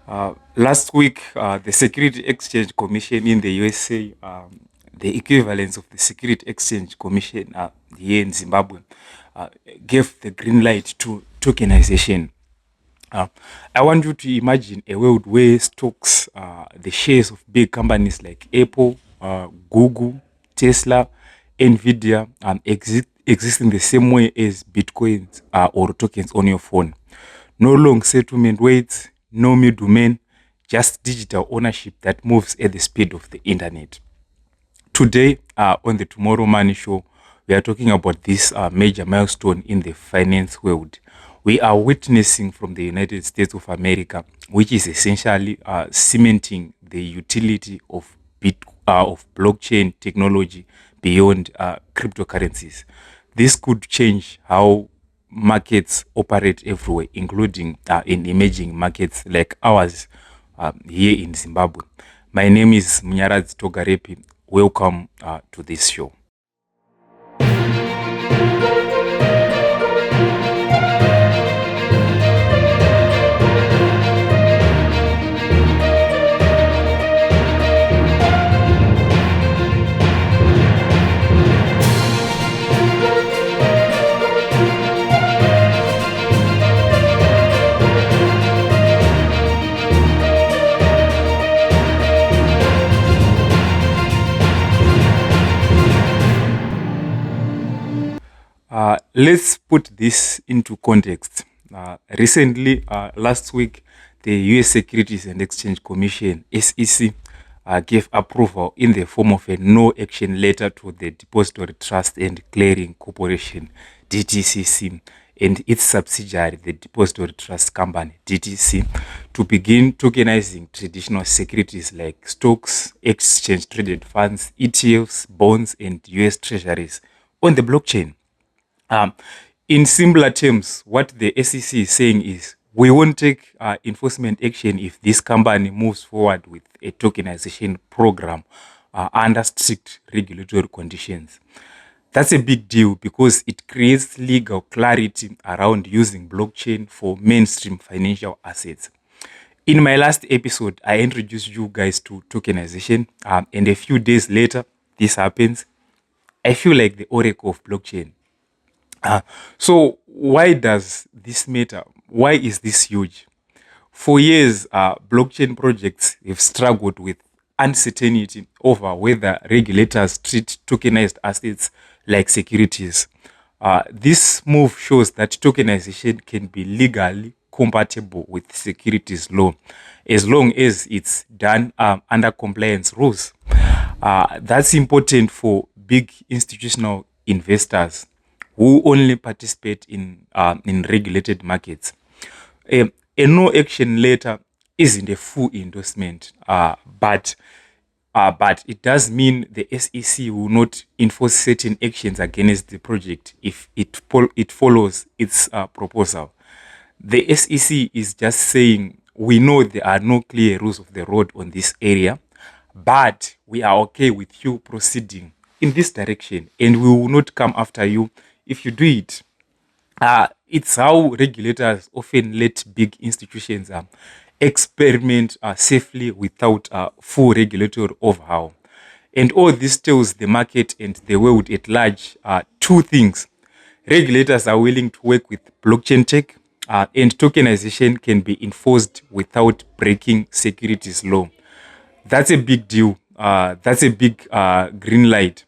Last week, the Security Exchange Commission in the USA, the equivalence of the Security Exchange Commission here in Zimbabwe, gave the green light to tokenization. I want you to imagine a world where stocks, the shares of big companies like Apple, Google, Tesla, Nvidia, exist in the same way as Bitcoins or tokens on your phone. No long settlement waits, no middlemen, just digital ownership that moves at the speed of the internet. Today, on the Tomorrow Money Show, we are talking about this major milestone in the finance world. We are witnessing from the United States of America, which is essentially cementing the utility of blockchain technology beyond cryptocurrencies. This could change how markets operate everywhere, including in emerging markets like ours here in Zimbabwe. My name is Munyaradzi Togarepi. Welcome to this show. Let's put this into context. Recently, last week, the US Securities and Exchange Commission, SEC, gave approval in the form of a no-action letter to the Depository Trust and Clearing Corporation, DTCC, and its subsidiary, the Depository Trust Company, DTC, to begin tokenizing traditional securities like stocks, exchange-traded funds, ETFs, bonds, and US treasuries on the blockchain. In similar terms, what the SEC is saying is we won't take enforcement action if this company moves forward with a tokenization program under strict regulatory conditions. That's a big deal because it creates legal clarity around using blockchain for mainstream financial assets. In my last episode, I introduced you guys to tokenization, and a few days later, this happens. I feel like the oracle of blockchain. So why does this matter? Why is this huge? For years, blockchain projects have struggled with uncertainty over whether regulators treat tokenized assets like securities. This move shows that tokenization can be legally compatible with securities law as long as it's done under compliance rules. That's important for big institutional investors who only participate in regulated markets. A no action letter isn't a full endorsement, but it does mean the SEC will not enforce certain actions against the project if it follows its proposal. The SEC is just saying we know there are no clear rules of the road on this area, but we are okay with you proceeding in this direction, and we will not come after you if you do it. It's how regulators often let big institutions experiment safely without full regulatory overhaul. And all this tells the market and the world at large two things. Regulators are willing to work with blockchain tech, and tokenization can be enforced without breaking securities law. That's a big deal. That's a big green light.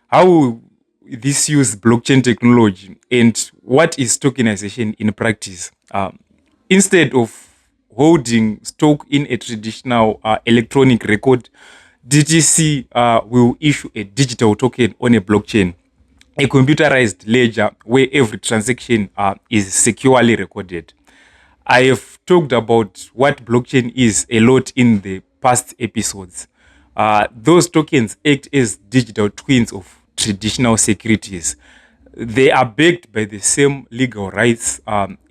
How this use blockchain technology and what is tokenization in practice? Instead of holding stock in a traditional electronic record, DTC will issue a digital token on a blockchain, a computerized ledger where every transaction is securely recorded. I have talked about what blockchain is a lot in the past episodes. Those tokens act as digital twins of traditional securities. They are backed by the same legal rights,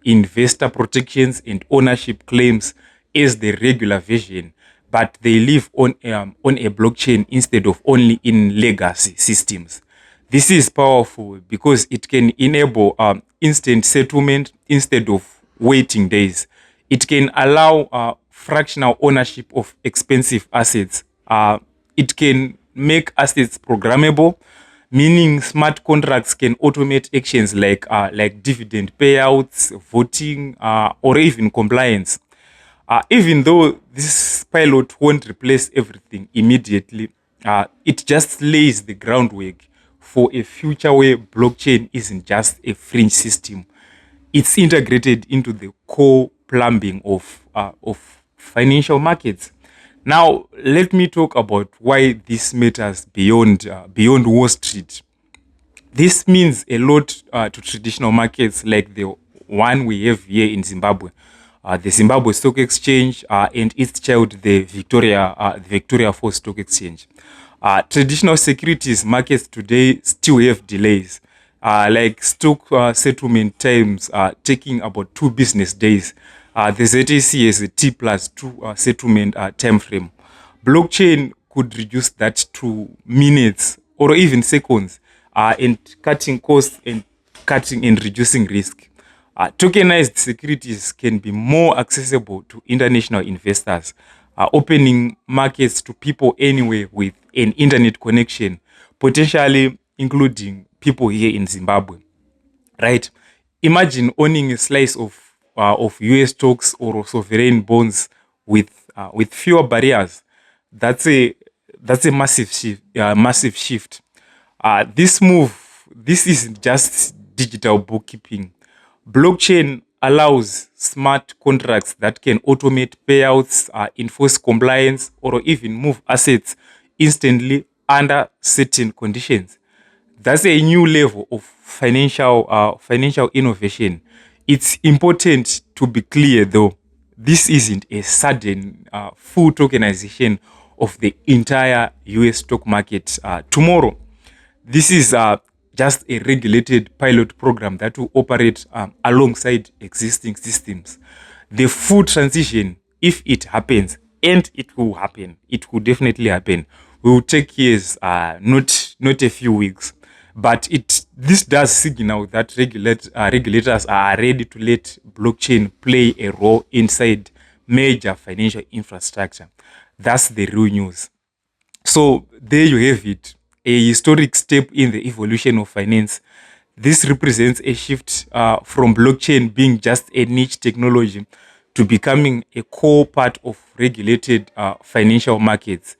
investor protections, and ownership claims as the regular version, but they live on a blockchain instead of only in legacy systems. This is powerful because it can enable instant settlement instead of waiting days. It can allow fractional ownership of expensive assets. It can make assets programmable, meaning smart contracts can automate actions like dividend payouts, voting, or even compliance. Even though this pilot won't replace everything immediately, it just lays the groundwork for a future where blockchain isn't just a fringe system. It's integrated into the core plumbing of financial markets. Now, let me talk about why this matters beyond Wall Street. This means a lot to traditional markets like the one we have here in Zimbabwe, the Zimbabwe Stock Exchange, and its child, the Victoria Falls Stock Exchange. Traditional securities markets today still have delays, like stock settlement times taking about 2 business days. The ZTC has a T+2 settlement time frame. Blockchain could reduce that to minutes or even seconds, and cutting costs and reducing risk. Tokenized securities can be more accessible to international investors, opening markets to people anywhere with an internet connection, potentially including people here in Zimbabwe. Right? Imagine owning a slice of US stocks or sovereign bonds with fewer barriers. That's a massive shift. Massive shift. This isn't just digital bookkeeping. Blockchain allows smart contracts that can automate payouts, enforce compliance, or even move assets instantly under certain conditions. That's a new level of financial innovation. It's important to be clear, though. This isn't a sudden full tokenization of the entire US stock market tomorrow. This is just a regulated pilot program that will operate alongside existing systems. The full transition, if it happens, and it will happen, it will definitely happen, will take years, not a few weeks. But this does signal that regulators are ready to let blockchain play a role inside major financial infrastructure. That's the real news. So there you have it, a historic step in the evolution of finance. This represents a shift from blockchain being just a niche technology to becoming a core part of regulated financial markets.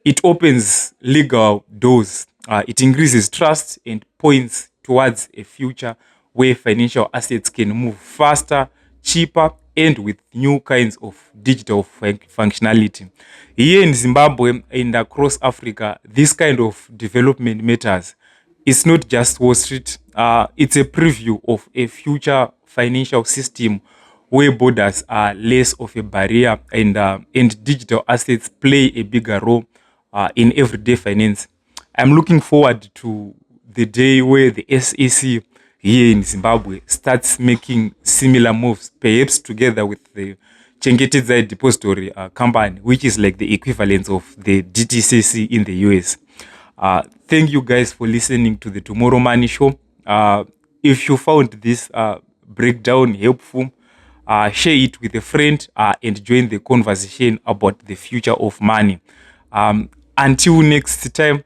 It opens legal doors, it increases trust and points towards a future where financial assets can move faster, cheaper, and with new kinds of digital functionality. Here in Zimbabwe and across Africa, this kind of development matters. It's not just Wall Street, it's a preview of a future financial system where borders are less of a barrier and digital assets play a bigger role in everyday finance. I'm looking forward to the day where the SEC here in Zimbabwe starts making similar moves, perhaps together with the Chengetedzai Depository Company, which is like the equivalent of the DTCC in the US. Thank you guys for listening to the Tomorrow Money Show. If you found this breakdown helpful, share it with a friend and join the conversation about the future of money. Until next time,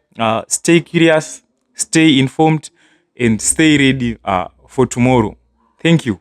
stay curious, stay informed, and stay ready for tomorrow. Thank you.